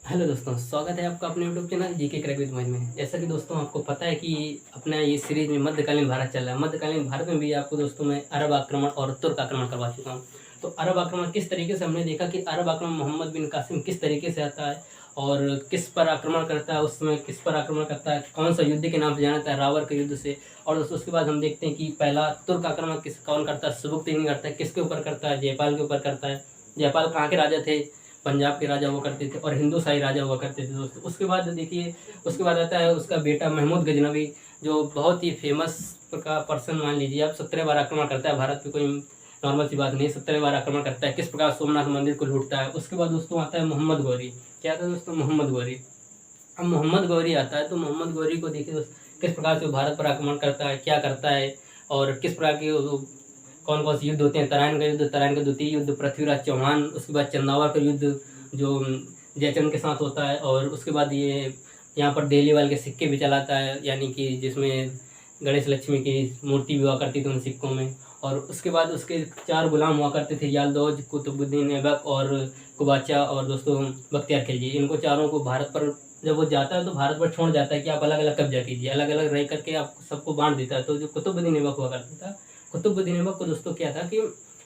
Hello दोस्तों, स्वागत है आपका अपने YouTube channel GK crack with Mohit में। जैसा कि दोस्तों आपको पता है कि अपना ये सीरीज में मध्यकालीन भारत चल रहा है। मध्यकालीन भारत में भी आपको दोस्तों मैं अरब आक्रमण और तुर्क आक्रमण करवा चुका हूँ। तो अरब आक्रमण किस तरीके से हमने देखा कि अरब आक्रमण मोहम्मद बिन कासिम किस तरीके से आता है और किस पर आक्रमण करता है, उस समय किस पर आक्रमण करता है, कौन सा युद्ध के नाम से जाना जाता है, रावर के युद्ध से। और दोस्तों उसके बाद हम देखते हैं कि पहला तुर्क आक्रमण कौन करता है, सुबुक्तगिन करता है, किसके ऊपर करता है, जयपाल के ऊपर करता है। जयपाल कहाँ के राजा थे? पंजाब के राजा हुआ करते थे और हिंदू शाही राजा हुआ करते थे दोस्तों। उसके बाद देखिए, उसके बाद आता है उसका बेटा महमूद गजनवी, जो बहुत ही फेमस का पर्सन मान लीजिए आप। 17 बार आक्रमण करता है भारत पे, कोई नॉर्मल सी बात नहीं। 17 बार आक्रमण करता है, किस प्रकार सोमनाथ मंदिर को लूटता है। उसके बाद दोस्तों आता है मोहम्मद गौरी। क्या आता है दोस्तों? मोहम्मद गौरी। अब मोहम्मद गौरी आता है तो मोहम्मद गौरी को देखिए किस प्रकार से भारत पर आक्रमण करता है, क्या करता है और किस प्रकार के कौन कौन से युद्ध होते हैं। तराइन का युद्ध, तराइन का द्वितीय युद्ध, पृथ्वीराज चौहान, उसके बाद चंदावर का युद्ध जो जयचंद के साथ होता है। और उसके बाद ये यहाँ पर दिल्ली वाले के सिक्के भी चलाता है, यानी कि जिसमें गणेश लक्ष्मी की मूर्ति भी हुआ करती थी उन सिक्कों में। और उसके बाद उसके 4 गुलाम हुआ करते थे, यालदौज, कुतुबुद्दीन ऐबक और कुबाचा और दोस्तों बख्तियार खिलजी। इनको चारों को भारत पर जब वो जाता है तो भारत पर छोड़ जाता है कि आप अलग अलग कब्जा कीजिए, अलग अलग रह करके आप सबको बांट देता है। तो जो कुतुबुद्दीन ऐबक हुआ करता था, कुतुबुद्दीन ऐबक को दोस्तों क्या था कि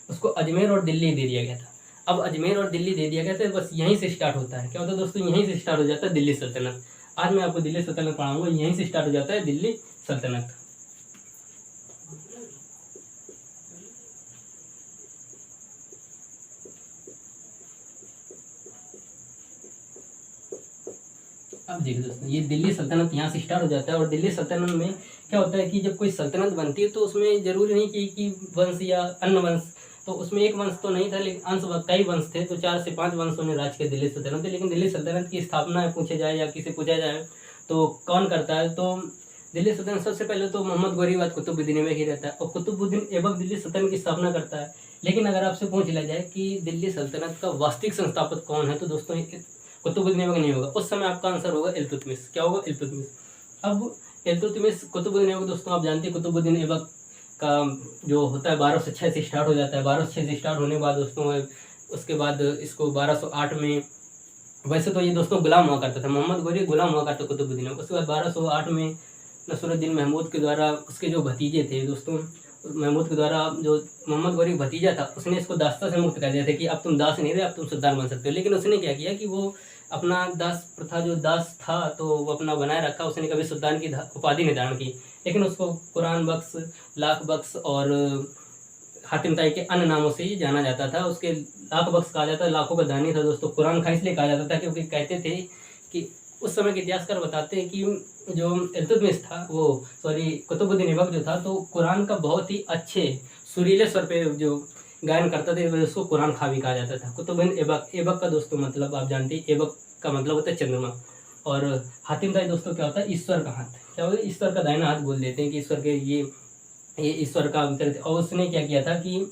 उसको अजमेर और दिल्ली दे दिया गया था। अब अजमेर और दिल्ली दे दिया गया था, बस यहीं से स्टार्ट होता है। क्या होता है दोस्तों? यहीं से स्टार्ट हो जाता है दिल्ली सल्तनत। आज मैं आपको दिल्ली सल्तनत पढ़ाऊंगा, यहीं से स्टार्ट हो जाता है दिल्ली सल्तनत। अब देखिए दोस्तों, ये दिल्ली सल्तनत यहाँ से स्टार्ट हो जाता है। और दिल्ली सल्तनत में क्या होता है कि जब कोई सल्तनत बनती है तो उसमें जरूरी नहीं कि वंश या अन्य वंश, तो उसमें एक वंश तो नहीं था, लेकिन अंश कई वंश थे। तो 4 से 5 वंशों ने राज किया दिल्ली सल्तनत में। लेकिन दिल्ली सल्तनत की स्थापना पूछे जाए या किसी पूछा जाए तो कौन करता है, तो दिल्ली सल्तनत सबसे पहले तो मोहम्मद गौरी बाद कुतुबुद्दीन ऐबक ही रहता है। और कुतुबुद्दीन ऐबक दिल्ली सल्तनत की स्थापना करता है। लेकिन अगर आपसे पूछ लिया जाए कि दिल्ली सल्तनत का वास्तविक संस्थापक कौन है, तो दोस्तों कुतुबुद्दीन ऐबक नहीं होगा। उस समय आपका आंसर होगा इल्तुतमिश। क्या होगा? इल्तुतमिश। अब इल्तुतमिश, कुतुबुद्दीन ऐबक दोस्तों आप जानते हैं कुतुबुद्दीन ऐबक का जो होता है 1206 से स्टार्ट हो जाता है। 1206 से स्टार्ट होने के बाद दोस्तों उसके बाद इसको 1208 में, वैसे तो ये दोस्तों गुलाम हुआ करता था, मोहम्मद गौरी गुलाम हुआ करता कुतुबुद्दीन ऐबक। उसके बाद 1208 में नसरुद्दीन महमूद के द्वारा, उसके जो भतीजे थे दोस्तों, महमूद के द्वारा जो मोहम्मद गौरी भतीजा था उसने इसको दास्ता से मुक्त कर दिया था कि अब तुम दास नहीं रहे, अब तुम सुल्तान बन सकते हो। लेकिन उसने क्या किया कि वो अपना दास प्रथा, जो दास था तो वो अपना बनाए रखा, उसने कभी सुल्तान की उपाधि नहीं धारण की। लेकिन उसको कुरान बख्श, लाख बख्श और हातिम ताई के अन्य नामों से ही जाना जाता था। उसके लाख बख्श कहा जाता है, लाखों का दानी था दोस्तों। कुरान खां इसलिए कहा जाता था क्योंकि कहते थे कि उस समय के इतिहासकार बताते हैं कि जो इल्तुतमिश था, वो सॉरी कुतुबुद्दीन ऐबक जो था, तो कुरान का बहुत ही अच्छे सुरीले स्वर पे जो गायन करता था, उसको कुरान खां भी कहा जाता था। कुतुबुद्दीन ऐबक, ऐबक का दोस्तों मतलब आप जानते हैं, ऐबक का मतलब होता है चंद्रमा। और हातिम ताई दोस्तों क्या होता है? ईश्वर का हाथ। क्या होता है? ईश्वर का दाहिना हाथ बोल देते हैं कि ईश्वर के ये ईश्वर का अवतरित। और उसने क्या किया था कि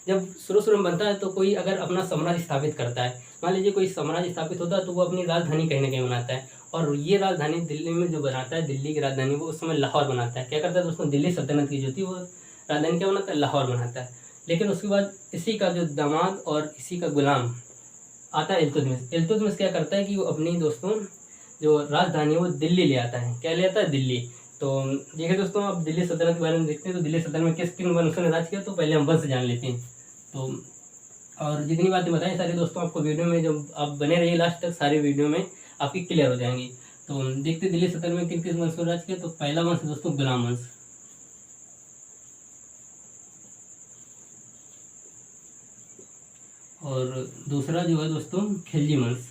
जब शुरू शुरू में बनता है तो कोई अगर अपना साम्राज्य स्थापित करता है, मान लीजिए कोई साम्राज्य स्थापित होता है, तो वो अपनी राजधानी कहीं ना कहीं बनाता है। और ये राजधानी दिल्ली में जो बनाता है, दिल्ली की राजधानी, वो उस समय लाहौर बनाता है। क्या करता है दोस्तों? दिल्ली सल्तनत की जो थी वो राजधानी क्या बनाता है? लाहौर बनाता है। लेकिन उसके बाद इसी का जो दामाद और इसी का गुलाम आता है इल्तुतमिश। इल्तुतमिश क्या करता है कि वो अपनी दोस्तों जो राजधानी है वो दिल्ली ले आता है। क्या ले आता है? दिल्ली। तो देखिए दोस्तों, आप दिल्ली सल्तनत के बारे में देखते हैं तो दिल्ली सल्तनत में किस किन वंशों ने राज किया, तो पहले हम वंश जान लेते हैं। तो और जितनी बातें बताएं सारी दोस्तों आपको वीडियो में, जब आप बने रहिए लास्ट तक, सारी वीडियो में आपकी क्लियर हो जाएंगी। तो देखते दिल्ली सल्तनत में किन किन वंश ने राज किया। तो पहला वंश दोस्तों गुलाम वंश, और दूसरा जो है दोस्तों खिलजी वंश,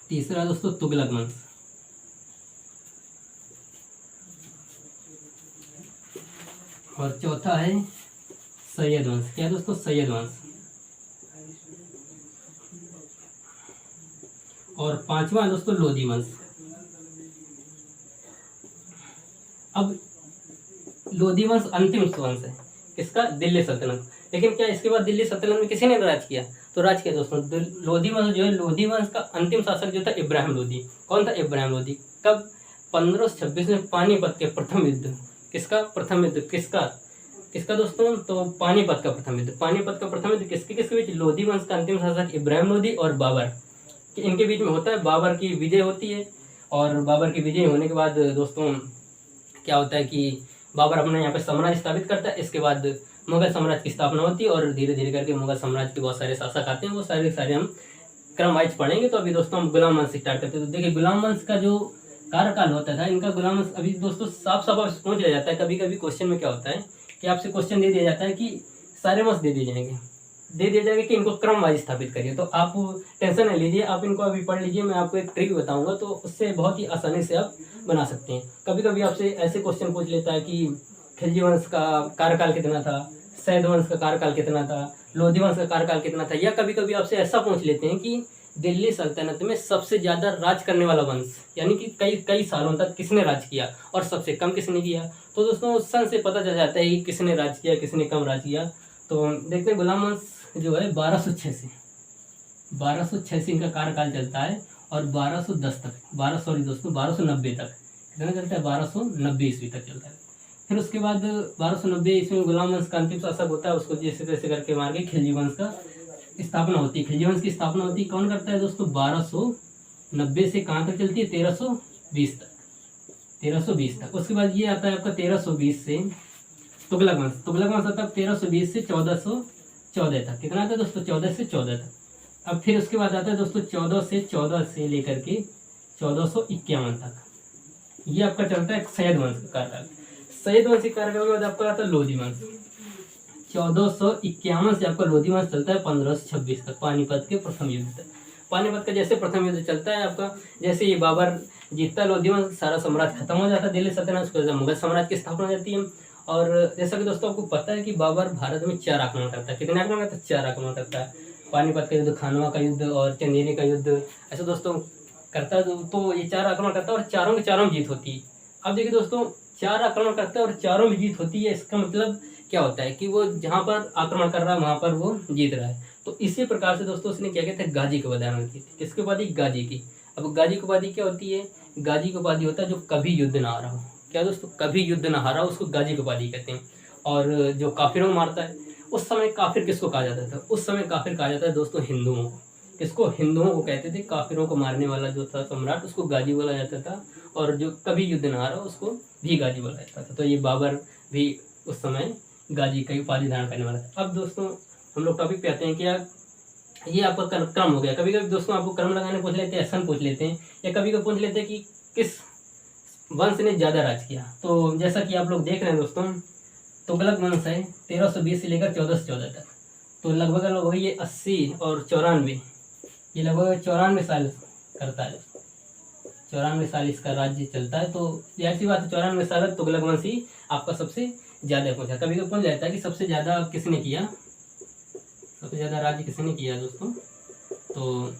तीसरा दोस्तों तुगलक वंश, और चौथा है सैयद वंश। क्या है दोस्तों? सैयद वंश। और पांचवा है दोस्तों लोधी वंश। अब लोधी वंश अंतिम वंश है किसका? दिल्ली सल्तनत। लेकिन क्या इसके बाद दिल्ली सल्तनत में किसी ने राज किया? तो राज किया दोस्तों लोधी वंश जो है। लोधी वंश का अंतिम शासक जो था इब्राहिम लोधी। कौन था? इब्राहिम लोधी। कब? 1526 में पानीपत के प्रथम युद्ध। किसका? प्रथम युद्ध किसका? किसका दोस्तों? तो पानीपत का प्रथम युद्ध। पानीपत का प्रथम युद्ध किसके किसके बीच? लोधी वंश का अंतिम शासक इब्राहिम लोधी और बाबर, इनके बीच में होता है। बाबर की विजय होती है और बाबर की विजय होने के बाद दोस्तों क्या होता है कि बाबर अपना यहाँ पे साम्राज्य स्थापित करता है। इसके बाद मुगल साम्राज्य की स्थापना होती है और धीरे धीरे करके मुगल साम्राज्य के बहुत सारे शासक आते हैं, वो सारे हम क्रम वाइज पढ़ेंगे। तो अभी दोस्तों हम गुलाम वंश से स्टार्ट करते हैं। तो देखिए गुलाम वंश का जो कार्यकाल होता था, इनका गुलाम वंश अभी दोस्तों साफ साफ पूछ लिया जाता है। कभी कभी क्वेश्चन में क्या होता है कि आपसे क्वेश्चन दे दिया जाता है कि सारे वंश दे दिए जाएंगे कि इनको क्रम वाइज स्थापित करिए। तो आप टेंशन नहीं लीजिए, आप इनको अभी पढ़ लीजिए। मैं आपको एक ट्रिक बताऊंगा तो उससे बहुत ही आसानी से आप बना सकते हैं। कभी कभी आपसे ऐसे क्वेश्चन पूछ लेता है कि खिलजी वंश का कार्यकाल कितना था, सैद वंश का कार्यकाल कितना था, लोधी वंश का कार्यकाल कितना था, या कभी कभी आपसे ऐसा पूछ लेते हैं कि दिल्ली सल्तनत में सबसे ज़्यादा राज करने वाला वंश, यानी कि कई कई सालों तक किसने राज किया और सबसे कम किसने किया। तो दोस्तों उस सन से पता चल जाता है कि किसने राज किया, किसने कम राज किया। तो देखते हैं गुलाम वंश जो है 1206 से इनका कार्यकाल चलता है और 1210 तक 1290 तक कितना चलता है? 1290 ईस्वी तक चलता है। फिर उसके बाद 1290 ईस्वी में गुलाम वंश का अंतिम शासक होता है, उसको जैसे तैसे करके मार के खिलजी वंश का स्थापना होती है। खिलजी वंश की स्थापना होती है, कौन करता है दोस्तों? 1290 से कहाँ तक चलती है? 1320 तक। उसके बाद ये आता है आपका 1320 से तुगलक वंश आता है 1320 से 1414 तक। कितना आता है दोस्तों? 14 से 14 तक। अब फिर उसके बाद आता है दोस्तों 14 से लेकर के 1451 तक, ये आपका चलता है सैयद वंश का कार्यकाल। सैयद वंश के कार्यकाल के बाद आपका आता है लोधी वंश। 1451 से आपका लोधी वंश चलता है 1526 तक, पानीपत के प्रथम युद्ध तक। पानीपत का जैसे प्रथम युद्ध चलता है आपका, जैसे ये बाबर जीतता है लोधी वंश, सारा साम्राज्य खत्म हो जाता है दिल्ली सल्तनत, उसके बाद मुगल साम्राज्य की स्थापना हो जाती है। और जैसा कि दोस्तों आपको पता है कि बाबर भारत में 4 आक्रमण करता है। कितने आक्रमण करता है? 4 आक्रमण करता है। पानीपत का युद्ध, खानवा का युद्ध और चंदेरी का युद्ध, ऐसे दोस्तों करता है। तो ये 4 आक्रमण करता है और चारों के चारों में जीत होती है। अब देखिए दोस्तों 4 आक्रमण करता है और चारों में जीत होती है, इसका मतलब क्या होता है कि वो जहाँ पर आक्रमण कर रहा है वहाँ पर वो जीत रहा है। तो इसी प्रकार से दोस्तों उसने क्या कहते हैं? गाजी की उपाधि की थी। किसकी उपाधि? गाजी की। अब गाजी की उपाधि क्या होती है? गाजी की उपाधि होता है जो कभी युद्ध ना हारा हो। क्या दोस्तों? कभी युद्ध ना हारा, उसको गाजी की उपाधि कहते हैं। और जो काफिरों को मारता है, उस समय काफिर किसको कहा जाता था? उस समय काफिर कहा जाता है दोस्तों हिंदुओं को। किसको? हिंदुओं को कहते थे। काफिरों को मारने वाला जो था सम्राट, उसको गाजी बोला जाता था, और जो कभी युद्ध ना हारा उसको भी गाजी बोला जाता था। तो ये बाबर भी उस समय गाजी का उपाधि धारण करने वाला था। अब दोस्तों हम लोग टॉपिक पे आते हैं। क्या ये आपका क्रम हो गया। कभी कभी दोस्तों आपको क्रम लगाने पूछ लेते हैं, सन पूछ लेते हैं, या कभी कभी पूछ लेते हैं कि किस वंश ने ज़्यादा राज किया। तो जैसा कि आप लोग देख रहे हैं दोस्तों, तुगलक वंश है 1320 से लेकर 1414 तक। तो लगभग ये 80 और 94, ये लगभग 94 साल करता है। 94 साल इसका राज्य चलता है। तो ऐसी बात है 94 साल तुगलक वंश ही आपका सबसे ज़्यादा पहुँचा। कभी कभी पूछ जाता है कि सबसे ज़्यादा किसने किया, सबसे ज़्यादा राज्य किसने किया दोस्तों, तो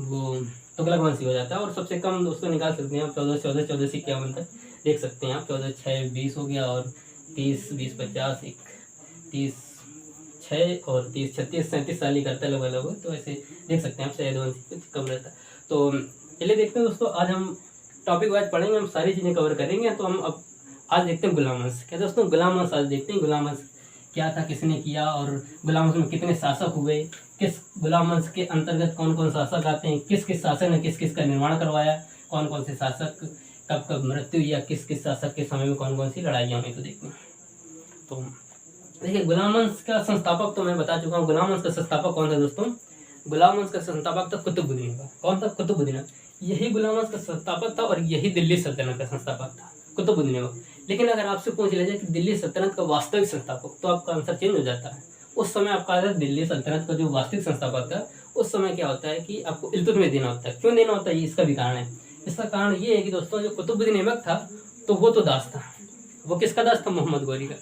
वो तुगलक वंशी हो जाता है। और सबसे कम दोस्तों निकाल सकते हैं आप 14 से 51 तक देख सकते हैं आप। 14 6 20 हो गया, और 30 20 50 30 6 और 30 36 37 साल ही करता है लगभग। तो ऐसे देख सकते हैं आप, सैयद वंशी कुछ कम रहता है। तो चलिए देखते हैं दोस्तों, आज हम टॉपिक वाइज पढ़ेंगे, हम सारी चीज़ें कवर करेंगे। तो हम अब आज देखते हैं गुलाम वंश। क्या दोस्तों? गुलाम वंश आज देखते हैं। गुलाम वंश क्या था, किसने किया, और गुलाम वंश में कितने शासक हुए, किस गुलाम वंश के अंतर्गत कौन कौन शासक आते हैं, किस किस शासक ने किस किस का निर्माण करवाया, कौन कौन से शासक कब कब मृत्यु या किस किस शासक के समय में कौन कौन सी लड़ाइयाँ हुई, तो देखते हैं। तो देखिए गुलाम वंश का संस्थापक तो मैं बता चुका हूँ। गुलाम वंश का संस्थापक कौन था दोस्तों? गुलाम वंश का संस्थापक था कुतुबुद्दीन का। कौन था? कुतुबुद्दीन। यही गुलाम वंश का संस्थापक था और यही दिल्ली सल्तनत का संस्थापक था, कुतुबुद्दीन। लेकिन अगर आपसे पूछ लिया जाए कि दिल्ली सल्तनत का वास्तविक संस्थापक, तो आपका आंसर चेंज हो जाता है। उस समय आपका दिल्ली सल्तनत का जो वास्तविक संस्थापक था, उस समय क्या होता है कि आपको इल्तुतमिश देना होता है। क्यों देना होता है? इसका भी कारण है। इसका कारण ये है कि दोस्तों जो कुतुबुद्दीन ऐबक था, तो वो तो दास था। वो किसका दास था? मोहम्मद गौरी का।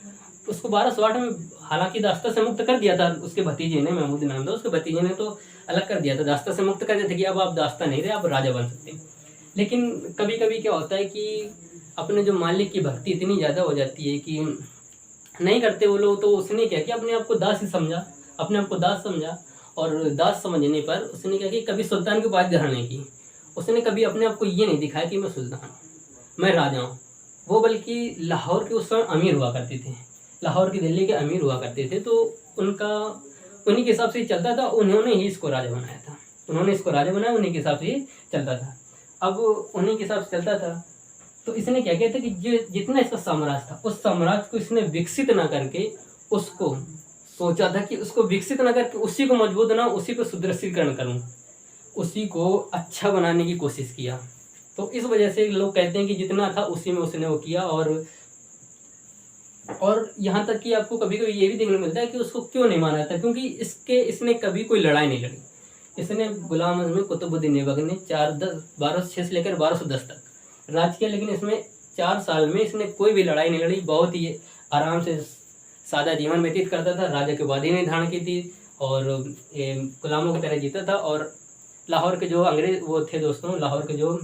उसको 1208 में हालांकि दास्ता से मुक्त कर दिया था उसके भतीजे ने, महमूद नाम था उसके भतीजे ने, तो अलग कर दिया था, दास्ता से मुक्त कर दिया था कि अब आप दास्ता नहीं रहे, आप राजा बन सकते। लेकिन कभी कभी क्या होता है कि अपने जो मालिक की भक्ति इतनी ज़्यादा हो जाती है कि नहीं करते वो लोग। तो उसने क्या किया, अपने आप को दास ही समझा, अपने आप को दास समझा, और दास समझने पर उसने क्या किया, कभी सुल्तान की उपाधि धारण नहीं की। उसने कभी अपने आप को ये नहीं दिखाया कि मैं सुल्तान हूँ, मैं राजा हूँ। वो बल्कि लाहौर के उस समय अमीर हुआ करते थे, लाहौर की दिल्ली के अमीर हुआ करते थे, तो उनका उन्हीं के हिसाब से ही चलता था। उन्होंने ही इसको राजा बनाया था, उन्होंने इसको राजा बनाया, उन्हीं के हिसाब से ही चलता था। अब उन्हीं के हिसाब से चलता था, तो इसने क्या किया था कि जो जितना इसका साम्राज्य था, उस साम्राज्य को इसने विकसित ना करके उसको सोचा था कि उसको विकसित ना करके उसी को मजबूत बनाऊं, उसी को सुदृढ़ीकरण करूं, उसी को अच्छा बनाने की कोशिश किया। तो इस वजह से लोग कहते हैं कि जितना था उसी में उसने वो किया। और यहाँ तक कि आपको कभी कभी ये भी देखने को मिलता है कि उसको क्यों नहीं माना जाता, क्योंकि इसने कभी कोई लड़ाई नहीं लड़ी। इसने गुलाम आजम कुतुबुद्दीन ऐबक ने 1206 से लेकर 1210 तक राज किया, लेकिन इसमें 4 साल में इसने कोई भी लड़ाई नहीं लड़ी। बहुत ही आराम से सादा जीवन व्यतीत करता था, राजा की उपाधि नहीं धारण की थी और गुलामों की तरह जीता था। और लाहौर के जो अंग्रेज वो थे दोस्तों, लाहौर के जो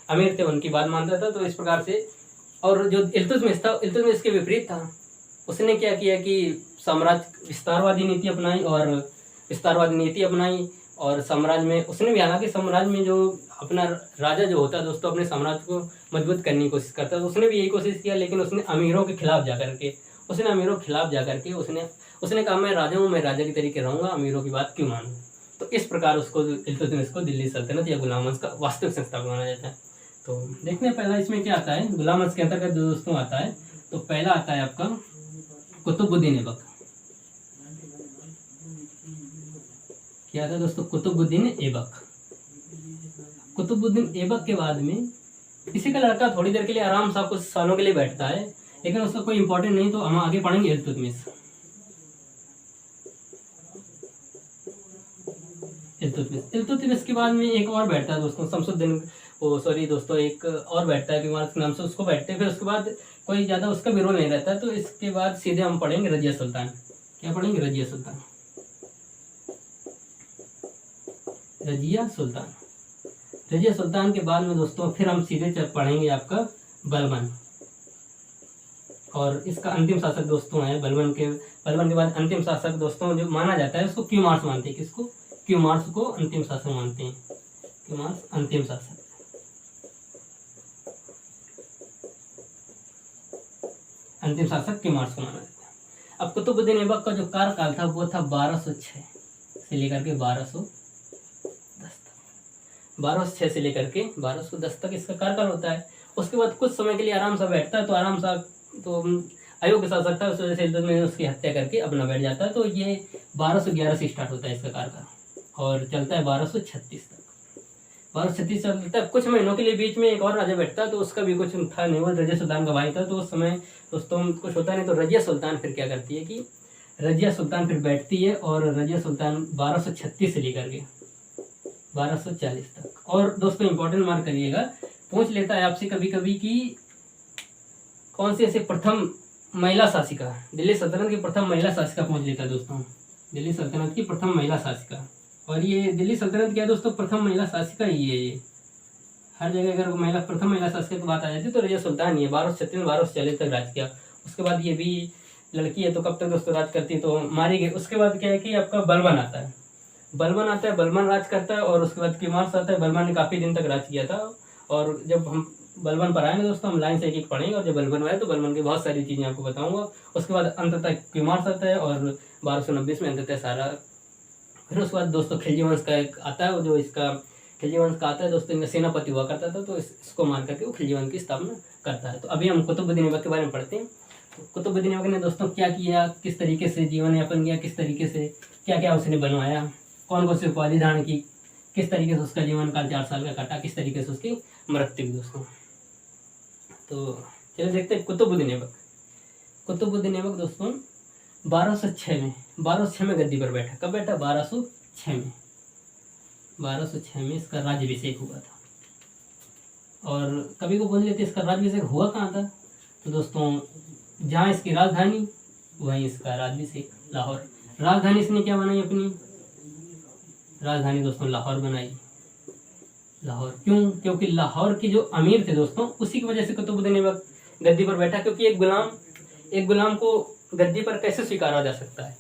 अमीर थे उनकी बात मानता था। तो इस प्रकार से, और जो इल्तुतमिश था, इल्तुतमिश इसके विपरीत था। उसने क्या किया कि साम्राज्य विस्तारवादी नीति अपनाई और साम्राज्य में उसने भी, हालांकि साम्राज्य में जो अपना राजा जो होता है दोस्तों, अपने साम्राज्य को मजबूत करने की कोशिश करता है, तो उसने भी यही कोशिश किया। लेकिन उसने अमीरों के खिलाफ जा करके उसने कहा मैं राजा हूँ, मैं राजा की तरीके रहूँगा, अमीरों की बात क्यों मानूँ। तो इस प्रकार उसको इल्तुतमिश को दिल्ली सल्तनत या गुलाम वंश का वास्तविक संस्थापक माना जाता है। तो देखते हैं पहला इसमें क्या आता है। गुलाम वंश के अंतर्गत जो दोस्तों आता है, तो पहला आता है आपका कुतुबुद्दीन ऐबक। क्या था दोस्तों? कुतुबुद्दीन ऐबक। कुतुबुद्दीन ऐबक के बाद में इसी का लड़का थोड़ी देर के लिए आराम सा कुछ सालों के लिए बैठता है, लेकिन उसका कोई इंपॉर्टेंट नहीं, तो हम आगे पढ़ेंगे इल्तुतमिश। इल्तुतमिश के बाद में एक और बैठता है दोस्तों, शमसुद्दीन, एक और बैठता है बीमार के नाम से, उसको बैठते हैं। फिर उसके बाद कोई ज़्यादा उसका भी रोल नहीं रहता। तो इसके बाद सीधे हम पढ़ेंगे रजिया सुल्तान। क्या पढ़ेंगे? रजिया सुल्तान। रजिया सुल्तान के बाद में दोस्तों फिर हम सीधे पढ़ेंगे आपका बलबन। और इसका अंतिम शासक दोस्तों है बलबन के बाद अंतिम शासक दोस्तों जो माना जाता है उसको क्यूमार्स मानते हैं। किसको? क्यूमार्स को अंतिम शासक मानते हैं। क्यूमार्स अंतिम शासक। अंतिम शासक क्यूमार्स को माना जाता है। अब कुतुबुद्दीन ऐबक का जो कार्यकाल था वो था 1206 से लेकर के 1206 से लेकर के 1210 तक इसका कार्यकाल होता है। उसके बाद कुछ समय के लिए आराम सा बैठता है, तो आराम सा तो अयोग्य शासक था, उस वजह से इल्तुतमिश उसकी हत्या करके अपना बैठ जाता है। तो ये 1211 से स्टार्ट होता है इसका कार्यकाल और चलता है 1236 तक। 1236 चलता है। कुछ महीनों के लिए बीच में एक और राजा बैठता है, तो उसका भी कुछ था नहीं, वो रजिया सुल्तान का भाई था। तो उस समय दोस्तों कुछ होता नहीं, तो रजिया सुल्तान फिर क्या करती है कि रजिया सुल्तान फिर बैठती है और रजिया सुल्तान 1236 से लेकर के 1240 तक। और दोस्तों इंपॉर्टेंट मार्क करिएगा, पूछ लेता है आपसे कभी कभी कि कौन सी ऐसे प्रथम महिला शासिका, दिल्ली सल्तनत की प्रथम महिला शासिका पूछ लेता है दोस्तों, दिल्ली सल्तनत की प्रथम महिला शासिका। और ये दिल्ली सल्तनत क्या है दोस्तों? प्रथम महिला शासिका ही है। ये हर जगह अगर प्रथम महिला शासिका की बात आ जाती है तो रजिया सुल्तान ही है। 1236 1240 तक राज किया। उसके बाद ये भी लड़की है, तो कब तक दोस्तों राज करती है? तो मारी गई। उसके बाद क्या है कि आपका बलबन आता है। बलबन राज करता है और उसके बाद क्यूमार्स आता है। बलबन ने काफ़ी दिन तक राज किया था। और जब हम बलबन पर आएंगे दोस्तों, हम लाइन से एक एक पढ़ेंगे, और जब बलबन आए तो बलबन की बहुत सारी चीज़ें आपको बताऊंगा। उसके बाद अंततः क्यूमार्स आता है और 1290 में अंततः सारा। फिर उसके बाद दोस्तों खिलजी वंश का एक आता है, जो इसका खिलजी वंश का आता है दोस्तों, इनका सेनापति हुआ करता था, तो इसको मार करके वो खिलजी वंश की स्थापना करता है। तो अभी हम कुतुबुद्दीन ऐबक के बारे में पढ़ते हैं। तो कुतुबुद्दीन ऐबक ने दोस्तों क्या किया, किस तरीके से जीवन यापन किया, किस तरीके से क्या क्या उसने बनवाया, कौन सी उपाधि धारण की, किस तरीके से उसका जीवन काल 4 साल का काटा, किस तरीके से उसकी मृत्यु हुई दोस्तों। तो चलिए देखते हैं कुतुबुद्दीन ऐबक दोस्तों 1206 में गद्दी पर बैठा। कब बैठा? 1206 में इसका राज्याभिषेक हुआ था। और कभी को बोल लेते इसका राज्याभिषेक हुआ कहाँ था? तो दोस्तों जहाँ इसकी राजधानी वहीं इसका राज्याभिषेक, लाहौर। राजधानी इसने क्या बनाई? अपनी राजधानी दोस्तों लाहौर बनाई। लाहौर क्यों? क्योंकि लाहौर के जो अमीर थे दोस्तों, उसी की वजह से कुतुबुद्दीन ऐबक गद्दी पर बैठा। क्योंकि एक गुलाम को गद्दी पर कैसे स्वीकारा जा सकता है?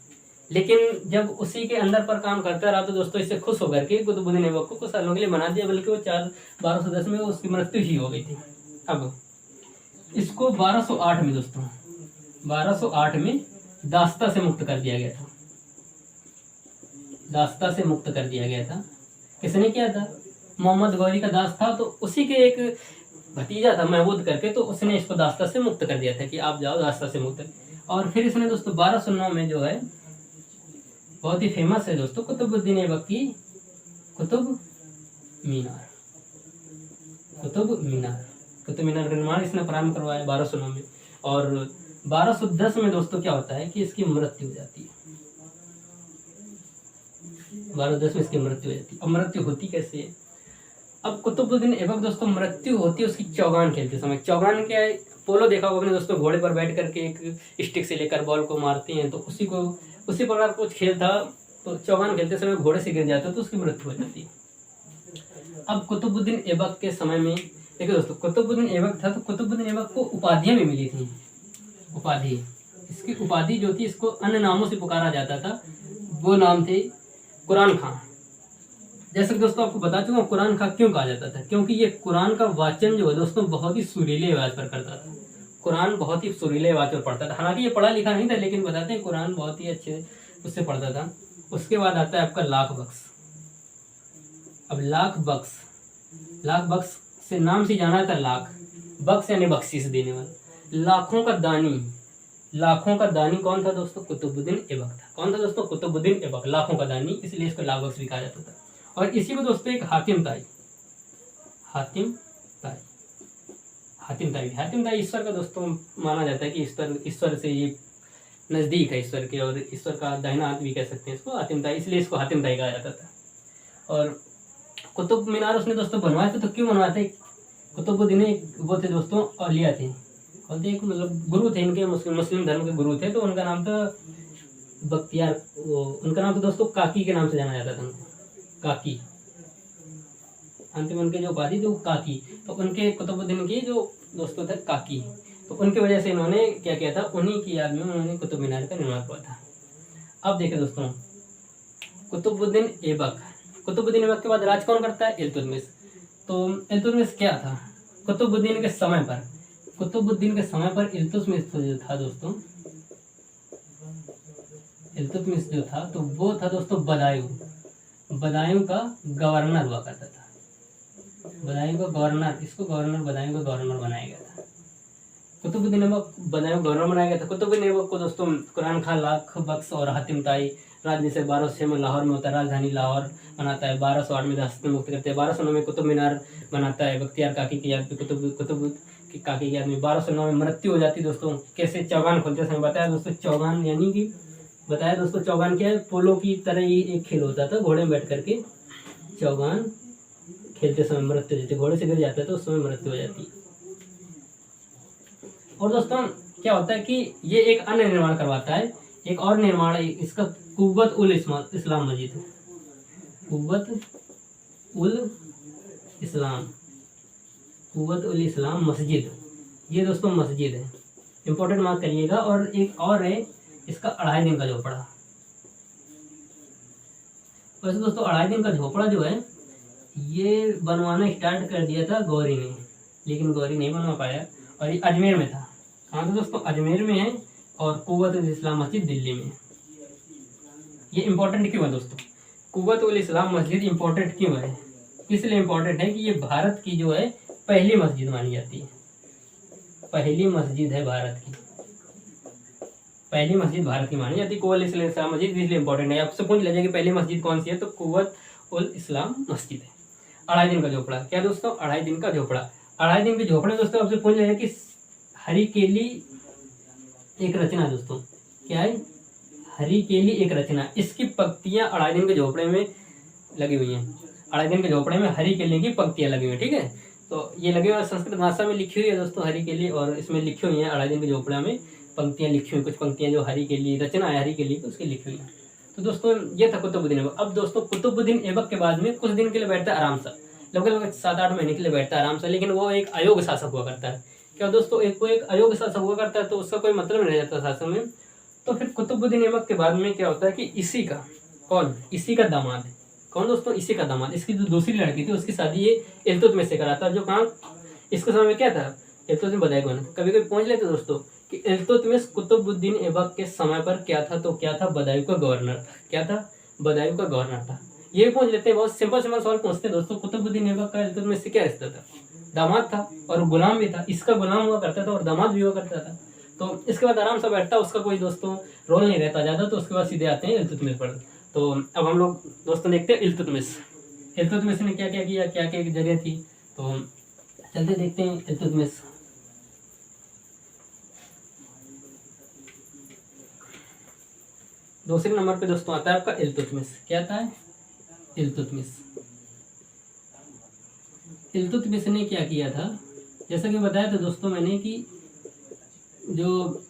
लेकिन जब उसी के अंदर पर काम करता रहा तो दोस्तों इससे खुश होकर के कुतुबुद्दीन ऐबक को कुछ सालों के लिए बना दिया, बल्कि वो 1210 में उसकी मृत्यु ही हो गई थी। अब इसको 1208 में दोस्तों 1208 में दास्ता से मुक्त कर दिया गया था। दास्ता से मुक्त कर दिया गया था। किसने किया था? मोहम्मद गौरी का दास था, तो उसी के एक भतीजा था महमूद करके, तो उसने इसको दास्ता से मुक्त कर दिया था कि आप जाओ दास्ता से मुक्त। और फिर इसने दोस्तों 1209 में जो है बहुत ही फेमस है दोस्तों कुतुबुद्दीन ऐबक की कुतुब मीनार। कुतुब मीनार का निर्माण इसने प्रारंभ करवाया 1209 में। और 1210 में दोस्तों क्या होता है कि इसकी मृत्यु हो जाती है। 1210 में इसकी मृत्यु हो जाती है। अब मृत्यु होती कैसे है? अब कुतुबुद्दीन ऐबक दोस्तों मृत्यु होती है उसकी चौगान खेलते समय। चौगान क्या है? पोलो देखा होगा अपने दोस्तों, घोड़े पर बैठ करके एक स्टिक से लेकर बॉल को मारते हैं, तो उसी प्रकार कुछ खेल था। तो चौगान खेलते समय घोड़े से गिर जाता है तो उसकी मृत्यु हो जाती है। अब कुतुबुद्दीन ऐबक के समय में देखिए दोस्तों, कुतुबुद्दीन ऐबक था, तो कुतुबुद्दीन ऐबक को उपाधियां भी मिली थी। उपाधि, इसकी उपाधि जो थी, इसको अन्य नामों से पुकारा जाता था। वो नाम थे कुरान खां। जैसे कि दोस्तों आपको बता चुका हूँ कुरान खां क्यों कहा जाता था, क्योंकि ये कुरान का वाचन जो है दोस्तों बहुत ही सुरीले आवाज पर करता था। कुरान बहुत ही सुरीले आवाज पर पढ़ता था। हालांकि ये पढ़ा लिखा नहीं था, लेकिन बताते हैं कुरान बहुत ही अच्छे उससे पढ़ता था। उसके बाद आता है आपका लाख बख्श। अब लाख बख्श से नाम से जाना था। लाख बख्श यानी बख्शीश देने वाला। लाखों का दानी कौन था दोस्तों? कुतुबुद्दीन ऐबक था। कौन था दोस्तों? कुतुबुद्दीन ऐबक, लाखों का दानी, इसलिए इसको लाख बख्श भी कहा जाता था। और इसी को दोस्तों एक हातिम ताई ईश्वर का दोस्तों माना जाता है कि ईश्वर से ये नज़दीक है ईश्वर के, और ईश्वर का दाहिना हाथ भी कह सकते हैं इसको, हातिम ताई, इसलिए इसको हातिम ताई कहा जाता था। और कुतुब मीनार उसने दोस्तों बनवाए थे, तो क्यों बनवाए थे? कुतुबुद्दीन वो थे दोस्तों औलिया थे। कौन थे? एक मतलब गुरु थे इनके, मुस्लिम धर्म के गुरु थे। तो उनका नाम था बख्तियार, उनका नाम तो दोस्तों काकी के नाम से जाना जाता था उनको। काकी, अंतिम उनके जो उपाधि थे वो काकी। तो उनके कुतुबुद्दीन की जो दोस्तों थे काकी, तो उनकी वजह से इन्होंने क्या किया था, उन्हीं की याद में उन्होंने कुतुब मीनार का निर्माण किया था। अब देखिए दोस्तों, कुतुबुद्दीन ऐबक के बाद राज कौन करता है? इल्तुतमिश। तो इल्तुतमिश क्या था? कुतुबुद्दीन के समय पर इल्तुतमिश जो था दोस्तों, इल्तुतमिश जो था तो वो था दोस्तों बदायूं का गवर्नर हुआ करता था। बदायूं का गवर्नर, इसको बदायूं का गवर्नर बनाया गया था। कुतुबुद्दीन ऐबक बदायूं गवर्नर बनाया गया था। कुतुबुद्दीन ऐबक को दोस्तों कुरान खां, लाख बख्श और हातिम ताई राजनीति 1206 में लाहौर में होता है, राजधानी लाहौर बनाता है। 1208 में दास्ता मुक्त करते हैं। 1209 में कुतुब मीनार बनाता है बख्तियार काकी की याद पे, कुतुब की काकी की याद में। 1209 में मृत्यु हो जाती है दोस्तों। कैसे? चौगान खोलते समय बताया दोस्तों। चौगान यानी कि बताया दोस्तों, चौगान क्या है? पोलो की तरह ही एक खेल होता था, घोड़े में बैठ करके चौगान खेलते समय मृत्यु हो जाती है। घोड़े से गिर जाता है तो उस समय मृत्यु हो जाती है। और दोस्तों क्या होता है कि ये एक अन्य निर्माण करवाता है, एक और निर्माण है इसका, कुव्वत उल इस्लाम मस्जिद। कुव्वत उल इस्लाम मस्जिद, ये दोस्तों मस्जिद है, इंपॉर्टेंट मार्क करिएगा। और एक और है इसका 2.5 दिन का झोपड़ा। वैसे दोस्तों 2.5 दिन का झोपड़ा जो है ये बनवाना स्टार्ट कर दिया था गौरी ने, लेकिन गौरी नहीं बनवा पाया। और ये अजमेर में था। कहाँ था दोस्तों? अजमेर में है। और कुव्वत उल इस्लाम मस्जिद दिल्ली में है। ये इंपॉर्टेंट क्यों है दोस्तों? कुव्वत उल इस्लाम मस्जिद इंपॉर्टेंट क्यों है? इसलिए इंपॉर्टेंट है कि ये भारत की जो है पहली मस्जिद मानी जाती है। पहली मस्जिद है भारत की, पहली मस्जिद भारत की मानी जाती है कुव्वत उल इस्लाम मस्जिद, इसलिए इंपॉर्टेंट है। आपसे पूछ लिया जाए कि पहली मस्जिद कौन सी है, तो कुव्वत उल इस्लाम मस्जिद है। 2.5 दिन का झोपड़ा क्या दोस्तों? 2.5 दिन का झोपड़ा। 2.5 दिन के झोपड़े दोस्तों आपसे पूछ लिया जाए कि हरी केली एक रचना दोस्तों, क्या है? हरी केली एक रचना। इसकी पंक्तियां 2.5 दिन के झोपड़े में लगी हुई हैं। 2.5 दिन के झोपड़े में हरी केली की पंक्तियां लगी हुई हैं, ठीक है। तो ये लगी हुई संस्कृत भाषा में लिखी हुई है दोस्तों हरी केली, और इसमें लिखी हुई है 2.5 दिन के झोपड़ा में पंक्तियां लिखी हुई, कुछ पंक्तियां जो हरी केली रचना है हरी केली की उसकी लिखी हुई है। तो दोस्तों ये था कुतुबुद्दीन ऐबक। अब दोस्तों कुतुबुद्दीन ऐबक के बाद में कुछ दिन के लिए बैठता है आराम से, लगभग 7-8 महीने के लिए बैठता है आराम से, लेकिन वो एक अयोग्य शासक हुआ करता है। क्या दोस्तों? एक अयोग्य शासक हुआ करता है तो उसका कोई मतलब नहीं रह जाता शासन में। तो फिर कुतुबुद्दीन ऐबक के बाद में क्या होता है कि इसी का दामाद, कौन दोस्तों? इसी का दामाद, इसकी जो दूसरी लड़की थी उसकी शादी ये इल्तुतमिश से कराता, जो कहाँ इसके समय में क्या था? इल्तुतमिश बदायूं। कभी कभी पूछ लेते दोस्तों कि इल्तुतमिश कुतुबुद्दीन ऐबक के समय पर क्या था, तो क्या था, बदायूं का गवर्नर था। क्या था, बदायूं का गवर्नर था। ये भी पूछ लेते हैं, बहुत सिंपल सिंपल सवाल पूछते हैं दोस्तों, कुतुबुद्दीन ऐबक का इल्तुतमिश से क्या रिश्ता था। दामाद था और गुलाम भी था, इसका गुलाम हुआ करता था और दामाद भी हुआ करता था। तो इसके बाद आराम से बैठता, उसका कोई दोस्तों रोल नहीं रहता ज़्यादा, तो उसके बाद सीधे आते हैं इल्तुतमिश पर। तो अब हम लोग दोस्तों देखते हैं इल्तुतमिश। इल्तुतमिश ने क्या क्या किया, क्या क्या जगह थी, तो चलते देखते हैं इल्तुतमिश। दूसरे नंबर पे दोस्तों आता है आपका इल्तुतमिश। क्या आता है, इल्तुतमिश। इल्तुतमिश ने क्या किया था, जैसा कि बताया था दोस्तों मैंने कि जो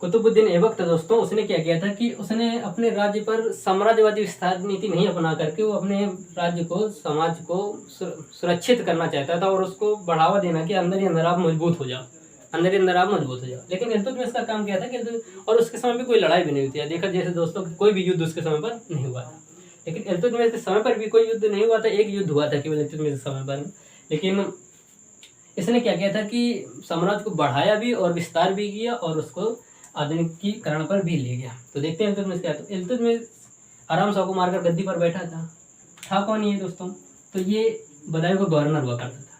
कुतुबुद्दीन ऐबक था दोस्तों, उसने क्या किया था कि उसने अपने राज्य पर साम्राज्यवादी विस्तार नीति नहीं अपना करके वो अपने राज्य को, समाज को सुरक्षित करना चाहता था और उसको बढ़ावा देना कि अंदर ही अंदर आप मजबूत हो जाओ, अंदर ही अंदर आप मजबूत हो जाओ। लेकिन इल्तुतमिश का काम क्या था कि और उसके समय पे कोई लड़ाई भी नहीं हुई थी, देखा जैसे दोस्तों कोई भी युद्ध उसके समय पर नहीं हुआ था। लेकिन इल्तुतमिश के समय पर भी कोई युद्ध नहीं हुआ था, एक युद्ध हुआ था केवल इल्तुतमिश के समय पर। लेकिन इसने क्या किया था कि साम्राज्य को बढ़ाया भी और विस्तार भी किया और उसको आधुनिकीकरण पर भी ले गया। तो देखते हैं इल्तुतमिश क्या, तो इल्तुतमिश आराम से को मारकर गद्दी पर बैठा था कौन ये दोस्तों, तो ये बदायूं का गवर्नर हुआ करता था।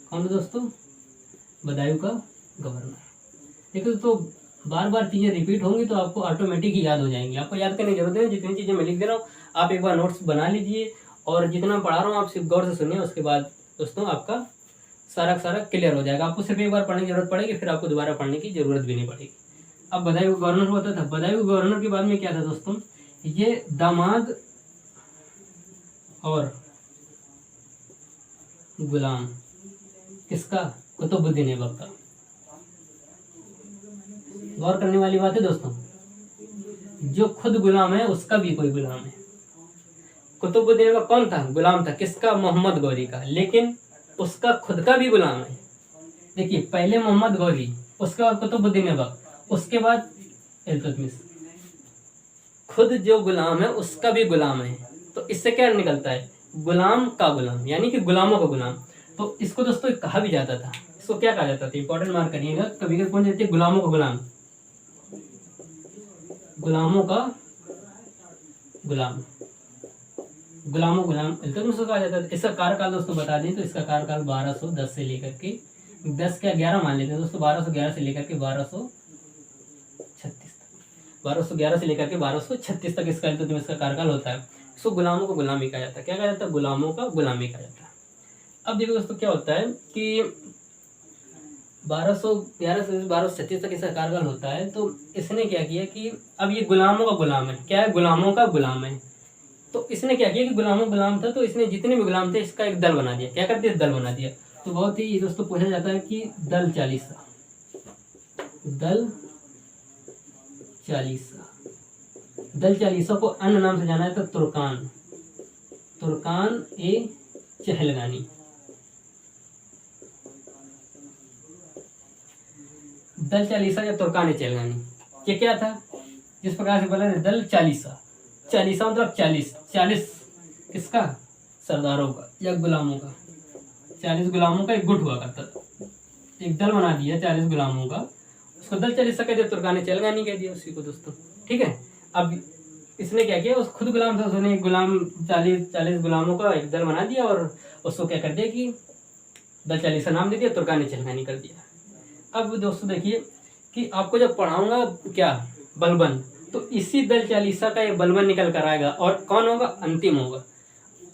कौन था दोस्तों, बदायूं का गवर्नर। देखो तो बार बार चीज़ें रिपीट होंगी तो आपको ऑटोमेटिक ही याद हो जाएंगी, आपको याद करने की जरूरत नहीं। जितनी चीज़ें मैं लिख दे रहा हूँ आप एक बार नोट्स बना लीजिए और जितना पढ़ा रहा हूँ आप सिर्फ गौर से सुनिए, उसके बाद दोस्तों आपका सारा क्लियर हो जाएगा। आपको सिर्फ एक बार पढ़ने की जरूरत पड़ेगी, फिर आपको दोबारा पढ़ने की जरूरत भी नहीं पड़ेगी। अब बदायूं गवर्नर होता था, बदायूं गवर्नर के बाद में क्या था दोस्तों, ये दामाद और गुलाम किसका, कुतुबुद्दीन ऐबक का। गौर करने वाली बात है दोस्तों, जो खुद गुलाम है उसका भी कोई गुलाम है। कुतुबुद्दीन ऐबक कौन था, गुलाम था किसका, मोहम्मद गौरी का, लेकिन उसका खुद का भी गुलाम है। देखिए पहले मोहम्मद गौरी, उसके बाद कुतुबुद्दीन ऐबक, उसके बाद इल्तुतमिश। खुद जो गुलाम है उसका भी गुलाम है, तो इससे क्या निकलता है, गुलाम का गुलाम, यानी कि गुलामों का गुलाम। तो इसको दोस्तों कहा भी जाता था, इसको क्या कहा जाता था, इंपॉर्टेंट मार्क करिएगा, कभी कभी कौन कहते हैं, गुलामों का गुलाम, गुलामों का गुलाम, गुलामों गुलाम इल्तुतमिश को कहा जाता था। इसका कार्यकाल दोस्तों बता दें तो इसका कार्यकाल 1210 से लेकर के 10 क्या 11 मान लेते हैं दोस्तों, 1211 से लेकर के 1211 से लेकर के 1236 तक इसका इल्तुतमिश का कार्यकाल होता है। इसको गुलामों को गुलामी कहा जाता है। क्या कहा जाता है, गुलामों का गुलामी कहा जाता है। अब देखो दोस्तों क्या होता है कि 1211 से 1236 तक इसका कार्यकाल होता है। तो इसने क्या किया कि अब ये गुलामों का गुलाम है, क्या है, गुलामों का गुलाम है। तो इसने क्या किया कि गुलामों गुलाम था, तो इसने जितने भी गुलाम थे इसका एक दल बना दिया। क्या कर दिया, दल बना दिया। तो बहुत ही दोस्तों पूछा जाता है कि दल चालीसा, दल चालीसा, दल चालीसा को अन्य नाम से जाना है तो तुर्कान, तुर्कान ए चहलगानी। दल चालीसा या तुर्कान ए चहलगानी ये क्या था, जिस प्रकार से बोला दल चालीसा, चालीसा मतलब 40 किसका, सरदारों का या गुलामों का। 40 गुलामों का एक गुट हुआ करता था, एक दल बना दिया 40 गुलामों का, उसको दल चालीसा कह दिया, तुर्कान चलगानी कह दिया उसी को दोस्तों। ठीक है, अब इसने क्या किया, उस खुद गुलाम था, उसने गुलाम 40 गुलामों का एक दल बना दिया और उसको क्या कर दिया कि दल चालीसा नाम दे दिया, तुर्कान चलगानी कर दिया। अब दोस्तों देखिए कि आपको जब पढ़ाऊंगा क्या बलबन, तो इसी दल चालीसा का एक बलबन निकल कर आएगा और कौन होगा, अंतिम होगा।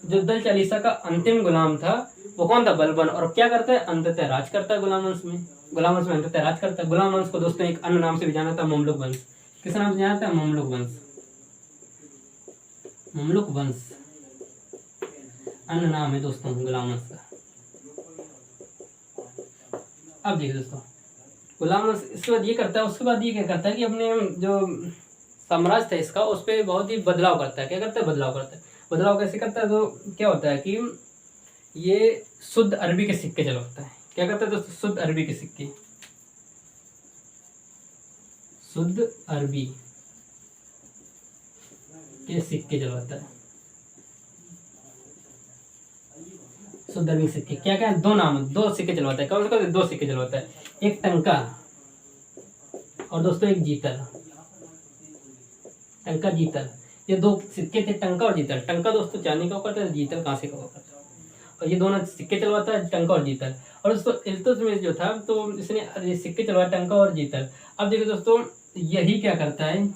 जो दल चालीसा का अंतिम गुलाम था वो कौन था, बलबन। और क्या करता है, अंततः राज करता है गुलाम वंश में, गुलाम वंश में अंततः राज करता है। गुलाम वंश को दोस्तों एक अन्य नाम से भी जाना था, ममलुक वंश। किस नाम से जाना था, ममलुक वंश, ममलुक वंश अन्य नाम है दोस्तों गुलाम वंश का। अब देखिए दोस्तों, गुलाम वंश इसके बाद ये करता है, उसके बाद ये क्या करता है कि अपने जो साम्राज्य था इसका उस पर बहुत ही बदलाव करता है। क्या करता है, बदलाव करता है। बदलाव कैसे करता है, तो क्या होता है कि ये शुद्ध अरबी के सिक्के चलवाता है। क्या करता है दोस्तों, शुद्ध अरबी के सिक्के, शुद्ध अरबी के सिक्के चलवाता है। शुद्धर्मी सिक्के क्या क्या है, दो सिक्के चलवाता है। कौन से? दो सिक्के चलवाता है, एक टंका और दोस्तों एक जीतल। टंका जीतल, ये दो सिक्के थे, टंका और जीतल। टंका दोस्तों चांदी का हुआ करता है, जीतल कांसे का हुआ करता है, और ये दोनों सिक्के चलवाता है, टंका और जीतल। और दोस्तों इल्तुतमिश जो था तो इसने सिक्के चलवाया टंका और जीतल। अब देखिए दोस्तों, यही क्या करता है,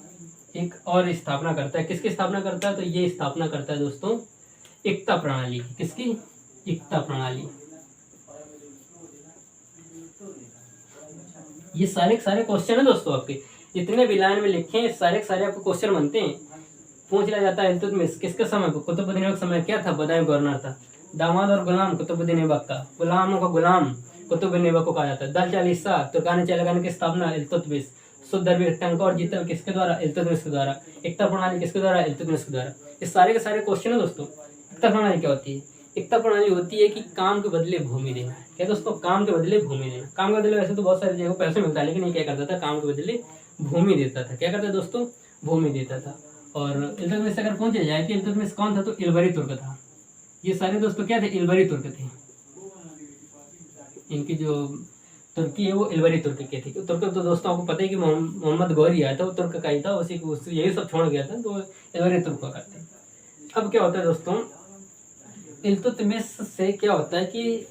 एक और स्थापना करता है। किसकी स्थापना करता है? तो ये स्थापना करता है दोस्तों एकता प्रणाली की। किसकी? एकता प्रणाली। ये सारे क्वेश्चन है दोस्तों आपके, जितने भी लाइन में लिखे हैं सारे आपको क्वेश्चन बनते हैं। पूछ लिया जाता है इल्तुतमिश किसके समय को? कुतुबुद्दीन ऐबक समय क्या था? बदायूं गवर्नर था। दामाद और गुलाम कुतुबुद्दीन ऐबक का, गुलामों का गुलाम कुतुबुद्दीन ऐबक को कहा जाता है। दल चालीसा तुर्कानी चलगान की स्थापना इल्तुतमिश। शुद्धर्मी टंका और जीतल किसके द्वारा? इल्तुतमिश के द्वारा। एकता प्रणाली किसके द्वारा? इल्तुतमिश के द्वारा। ये सारे के सारे क्वेश्चन है दोस्तों। एकता प्रणाली क्या होती है? एकता प्रणाली होती है कि काम के बदले भूमि देना। क्या दोस्तों? काम के बदले भूमि देना। काम के बदले वैसे तो बहुत सारी जगह पैसे मिलता है, लेकिन ये क्या करता था? काम के बदले भूमि देता था। क्या करता है दोस्तों? भूमि देता था। और इल्तुतमिश अगर पूछा जाए कि इल्तुतमिश कौन था, तो इल्बरी तुर्क था। ये सारे दोस्तों क्या थे? इल्बरी तुर्क थे। इनकी जो तुर्की है वो इल्बरी तुर्क के थे। तुर्क तो दोस्तों आपको पता है कि मोहम्मद गौरी आया था, वो तुर्क का ही था, उसी यही सब छोड़ गया था, तो इल्बरी तुर्क का करते हैं। अब क्या होता है दोस्तों, इल्तुतमिश से क्या होता है कि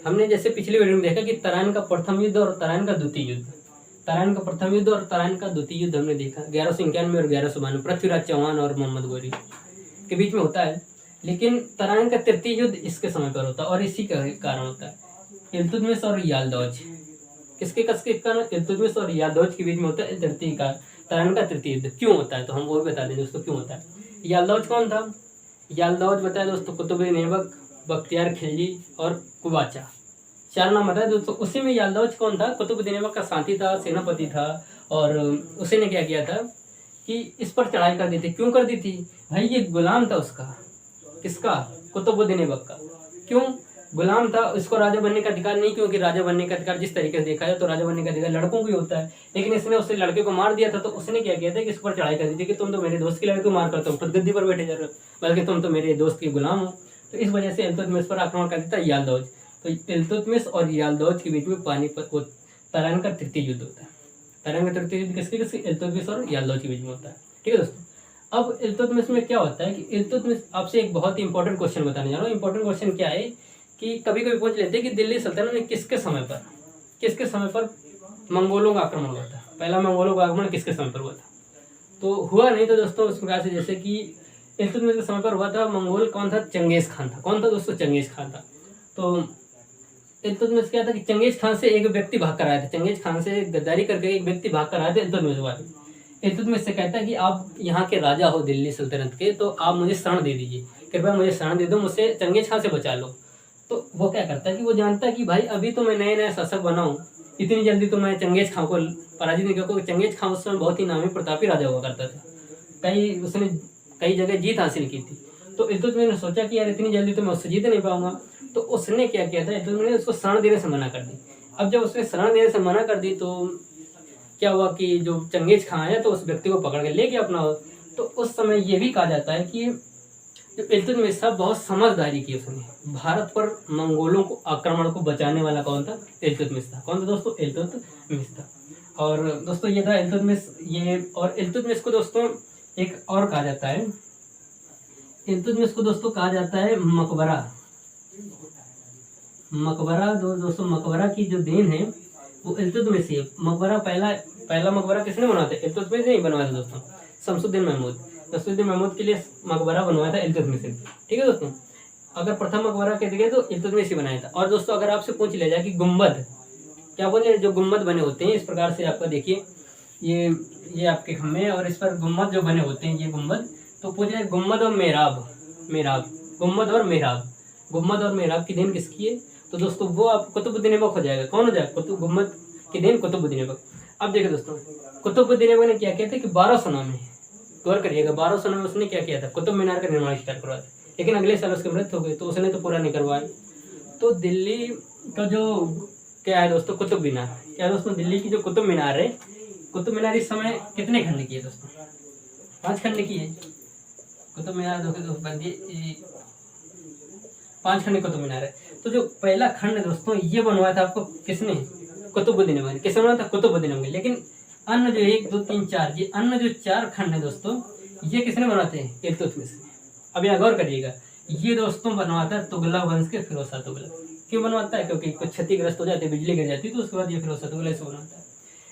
हमने जैसे पिछले वीडियो में देखा कि तराइन का प्रथम युद्ध और तराइन का द्वितीय युद्ध, तराइन का प्रथम युद्ध और तराइन का द्वितीय युद्ध हमने देखा 1191 और 1192 पृथ्वीराज चौहान और मोहम्मद गौरी के बीच में होता है। लेकिन तराइन का तृतीय युद्ध इसके समय पर होता है, और इसी का कारण होता है इल्तुतमिश और याल्दौज। किसके कारण? इल्तुतमिश और याल्दौज के बीच में होता है तराइन का तृतीय युद्ध। क्यों होता है? तो हम वो बता दें दोस्तों क्यों होता है। याल्दौज कौन था? याल्दौज बताया दोस्तों कुतुबुद्दीन ऐबक, बख्तियार खिलजी और कुबाचा, चार नाम बताया दोस्तों। उसी में याल्दौज कौन था? कुतुबुद्दीन ऐबक का साथी था, सेनापति था, और उसी ने क्या किया था कि इस पर चढ़ाई कर दी थी। क्यों कर दी थी भाई? ये गुलाम था उसका। किसका? कुतुबुद्दीन ऐबक का। क्यों गुलाम था? इसको राजा बनने का अधिकार नहीं, क्योंकि राजा बनने का अधिकार जिस तरीके से देखा है तो राजा बनने का अधिकार लड़कों को ही होता है। लेकिन इसने उससे लड़के को मार दिया था, तो उसने क्या किया था कि इस पर चढ़ाई कर दी थी कि तुम तो मेरे दोस्त की लड़के को मार करते हो, खुद गद्दी पर बैठे जा रहे हो, बल्कि तुम तो मेरे दोस्त के गुलाम हो। तो इस वजह से इल्तुतमिश पर आक्रमण कर देता है याल्दौज। तो इल्तुतमिश और याल्दौज के बीच में पानीपत तराइन का तृतीय युद्ध होता है। तराइन का तृतीय युद्ध किसके? इल्तुतमिश और याल्दौज के बीच में होता है। ठीक है दोस्तों। अब इल्तुतमिश में क्या होता है कि इल्तुतमिश, आपसे एक बहुत ही इंपॉर्टेंट क्वेश्चन बताने जा रहा हूँ। इंपॉर्टेंट क्वेश्चन क्या है कि कभी कभी पूछ लेते हैं कि दिल्ली सल्तनत में किसके समय पर मंगोलों का आक्रमण हुआ था? पहला मंगोलों का आक्रमण किसके समय पर हुआ था? तो हुआ नहीं था दोस्तों इस प्रकार से, जैसे कि इल्तुतमिश के समय पर हुआ था। मंगोल कौन था? चंगेज खान था। कौन था दोस्तों? चंगेज खान था। तो इल्तुतमिश क्या था कि चंगेज खान से एक व्यक्ति भाग कर आया था। चंगेज खान से गद्दारी करके एक व्यक्ति भाग कर आया था इल्तुतमिश के बारे में। इल्तुतमिश से कहता है कि आप यहाँ के राजा हो दिल्ली सल्तनत के, तो आप मुझे शरण दे दीजिए, कृपया मुझे शरण दे दो, मुझसे चंगेज खान से बचा लो। तो वो क्या करता है कि वो जानता है कि भाई अभी तो मैं नया शासक बना हूँ, इतनी जल्दी तो मैं चंगेज खान को पराजित नहीं, क्योंकि चंगेज खान उस समय बहुत ही नामी प्रतापी राजा हुआ करता था, उसने कई जगह जीत हासिल की थी। तो इल्तुतमिश ने सोचा कि यार इतनी जल्दी तो मैं उससे जीत नहीं पाऊंगा। तो उसने क्या किया था, इल्तुतमिश ने उसको शरण देने से मना कर दी। अब जब उसने शरण देने से मना कर दी तो क्या हुआ कि जो चंगेज खान आया तो उस व्यक्ति को पकड़ के ले गया अपना। तो उस समय ये भी कहा जाता है कि जो इल्तुतमिश था बहुत समझदारी की उसने। भारत पर मंगोलों को आक्रमण को बचाने वाला कौन था? इल्तुतमिश था। कौन था दोस्तों? इल्तुतमिश था। और दोस्तों ये था इल्तुतमिश। ये और इल्तुतमिश को दोस्तों एक और कहा जाता है, इल्तुतमिश को दोस्तों कहा जाता है मकबरा। दोस्तों मकबरा की जो देन है वो इल्तुतमिश है। मकबरा पहला मकबरा किसने बनवाया था? इल्तुतमिश ने ही बनवाया था दोस्तों, शमसुद्दीन महमूद के लिए मकबरा बनवाया था इल्तुतमिश ने। ठीक है दोस्तों। अगर प्रथम मकबरा कह दिया तो इल्तुतमिश ही बनाया था। और दोस्तों अगर आपसे पूछ लिया जाए कि गुम्बद क्या बोले, जो गुम्बद बने होते हैं इस प्रकार से, आपका देखिए ये आपके खम्भे और इस पर गुम्बद जो बने होते हैं ये गुम्बद, तो पूछ रहे गुम्बद और गुम्बद और मेहराब की देन किसकी है? तो दोस्तों वो आप कुतुबुद्दीन ऐबक हो जाएगा। कौन हो जाएगा? गुम्बद की देन कुतुबुद्दीन ऐबक। अब देखिए दोस्तों कुतुबुद्दीन ऐबक ने क्या किया था कि 1209 में, गौर करिएगा 1209 में उसने क्या किया था? कुतुब मीनार का निर्माण स्टार्ट करवाया था। लेकिन अगले साल उसकी मृत्यु हो गई, तो उसने तो पूरा नहीं करवाया। तो दिल्ली का जो क्या है दोस्तों, कुतुब मीनार, क्या दोस्तों दिल्ली की जो कुतुब मीनार है, कुतुब मीनार इस समय कितने खंड की है दोस्तों? 5 खंड की है कुतुब मीनार। दोस्तों बनती 5 खंड कुतुब मीनार है। तो जो पहला खंड है दोस्तों ये बनवाया था आपको किसने? कुतुबुद्दीन ऐबक ने। किसने बनाया था? कुतुबुद्दीन ऐबक ने। लेकिन अन्य जो 1 2 3 4 ये अन्य जो 4 खंड है दोस्तों ये किसने बनाते हैं? इल्तुतमिश ने। अब यहाँ गौर करिएगा, ये दोस्तों बनवाता है तुगलक वंश के फिरोज शाह तुगलक। क्यों बनवाता है? क्योंकि कुछ क्षतिग्रस्त हो जाते, बिजली गिर जाती है, तो उसके बाद ये फिरोज शाह तुगलक से बनवाता है।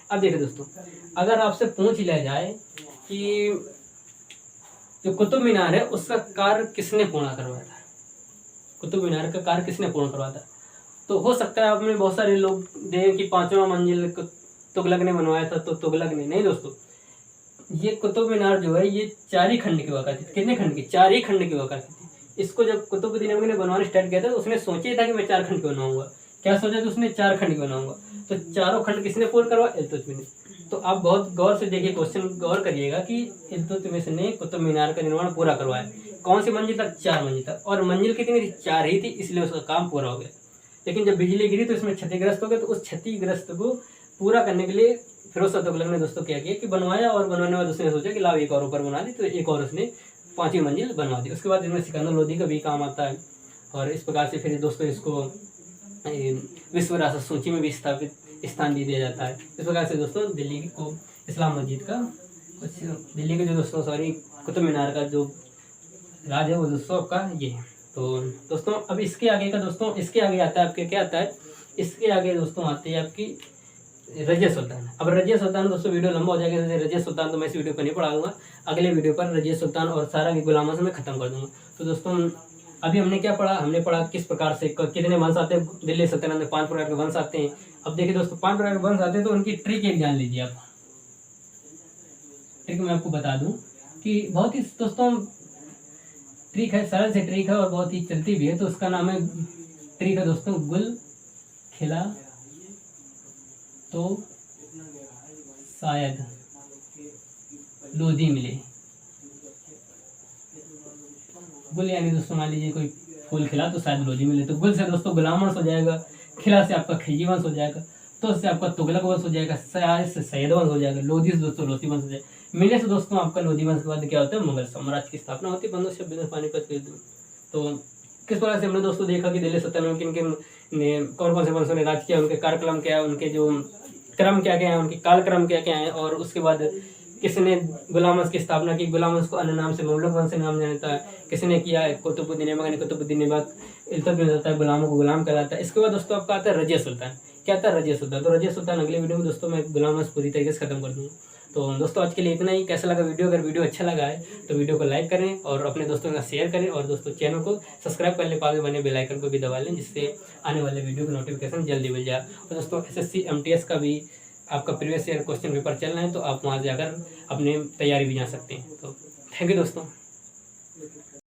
अब देखिए दोस्तों, अगर आपसे पूछ लिया जाए कि जो कुतुब मीनार है उसका कार्य किसने पूर्ण करवाया था, कुतुब मीनार का कार्य किसने पूर्ण करवाया था, तो हो सकता है आपने बहुत सारे लोग देखें कि 5वां मंजिल तुगलक ने बनवाया था, तो तुगलक ने नहीं दोस्तों। ये कुतुब मीनार जो है ये 4 ही खंड की हुआ करती थी। कितने खंड की? 4 ही खंड की हुआ करती थी। इसको जब कुतुबुद्दीन ऐबक ने बनवाना स्टार्ट किया था तो उसने सोचा ही था कि मैं 4 खंड की बनाऊंगा। क्या सोचा था उसने? 4 खंड की बनाऊंगा। तो चारों खंड किसने पूर्ण करवा? इल्तुतमिश ने। तो आप बहुत गौर से देखिए, क्वेश्चन गौर करिएगा कि इल्तुतमिश ने कुतुब मीनार का निर्माण पूरा करवाया। कौन सी मंजिल तक? 4 मंजिल तक। और मंजिल कितनी थी? 4 ही थी, इसलिए उसका काम पूरा हो गया। लेकिन जब बिजली गिरी तो इसमें क्षतिग्रस्त हो गया, तो उस क्षतिग्रस्त को पूरा करने के लिए फिरोज शाह तुगलक ने दोस्तों क्या किया कि बनवाया, और बनवाने के बाद उसने सोचा कि लाओ एक और ऊपर बना दी, तो एक और उसने 5वीं मंजिल बनवा दी। उसके बाद इसमें सिकंदर लोदी का भी काम आता है, और इस प्रकार से फिर दोस्तों इसको विश्व विरासत सूची में भी स्थापित स्थान दे दिया जाता है। इस प्रकार से दोस्तों दिल्ली को इस्लाम मस्जिद का दिल्ली के जो दोस्तों कुतुब मीनार का जो राज है वो दोस्तों आपका ये है। तो दोस्तों अब इसके आगे का दोस्तों इसके आगे आता है आपके क्या आता है? इसके आगे दोस्तों आती है आपकी रजिया सुल्तान। अब रजिया सुल्तान दोस्तों वीडियो लंबा हो जाएगा, रजिया सुल्तान तो मैं इस वीडियो पर नहीं पढ़ाऊंगा, अगले वीडियो पर रजिया सुल्तान और सारा के गुलामों से मैं खत्म कर दूंगा। तो दोस्तों अभी हमने क्या पढ़ा? हमने पढ़ा किस प्रकार से कितने वंश आते हैं दिल्ली सल्तनत में। 5 प्रकार के वंश आते हैं। अब देखिए दोस्तों 5 प्रकार के वंश आते हैं, तो उनकी ट्रिक एक जान लीजिए आप। ट्रिक मैं आपको बता दूं कि बहुत ही दोस्तों ट्रिक है, सरल से ट्रिक है और बहुत ही चलती भी है। तो उसका नाम है ट्रिक है दोस्तों गुल खिला तो शायद लोधी मिले। गुल यानी दोस्तों मान लीजिए कोई फूल खिला तो शायद लोधी मिले। तो गुल से दोस्तों गुलाम वंश हो जाएगा, खिला से आपका खिलजी वंश हो जाएगा, तो उससे आपका तुगलक वंश हो जाएगा, शायद से सैयद वंश हो जाएगा, लोधी से दोस्तों लोधी वंश हो जाएगा, मिले से दोस्तों आपका लोधी वंश के बाद क्या होता है? मुगल साम्राज्य की स्थापना होती है 1526 पानीपत के युद्ध में। तो किस प्रकार से हमने दोस्तों देखा कि दिल्ली सल्तनत में किन किन ने कौन कौन से वंशों ने राज किया, उनके कार्यक्रम क्या है, उनके जो क्रम क्या क्या है, उनके कालक्रम क्या क्या है, और उसके बाद किसने गुलाम वंश की स्थापना की। गुलाम वंश को अन्य नाम से मुगल वंश से नाम जाता है। किसने किया है? कुतुबुद्दीन ऐबक ने। कुतुबुद्दीन ऐबक इल्तुतमिश होता है, गुलामों को गुलाम कहलाता है। इसके बाद दोस्तों आपका आता है रजिया सुल्तान। क्या आता है? रजिया सुल्तान। तो रजिया सुल्तान अगले वीडियो में दोस्तों मैं गुलाम वंश पूरी तरीके से खत्म कर दूँगा। तो दोस्तों आज के लिए इतना ही। कैसा लगा वीडियो? अगर वीडियो अच्छा लगा है तो वीडियो को लाइक करें और अपने दोस्तों के साथ शेयर करें, और दोस्तों चैनल को सब्सक्राइब करने पास में बने बेल आइकन को भी दबा लें, जिससे आने वाले वीडियो की नोटिफिकेशन जल्दी मिल जाए। और दोस्तों SSC MTS का भी आपका प्रीवियस ईयर क्वेश्चन पेपर चल रहा है, तो आप वहाँ जाकर अपने तैयारी भी जा सकते हैं। तो थैंक यू दोस्तों।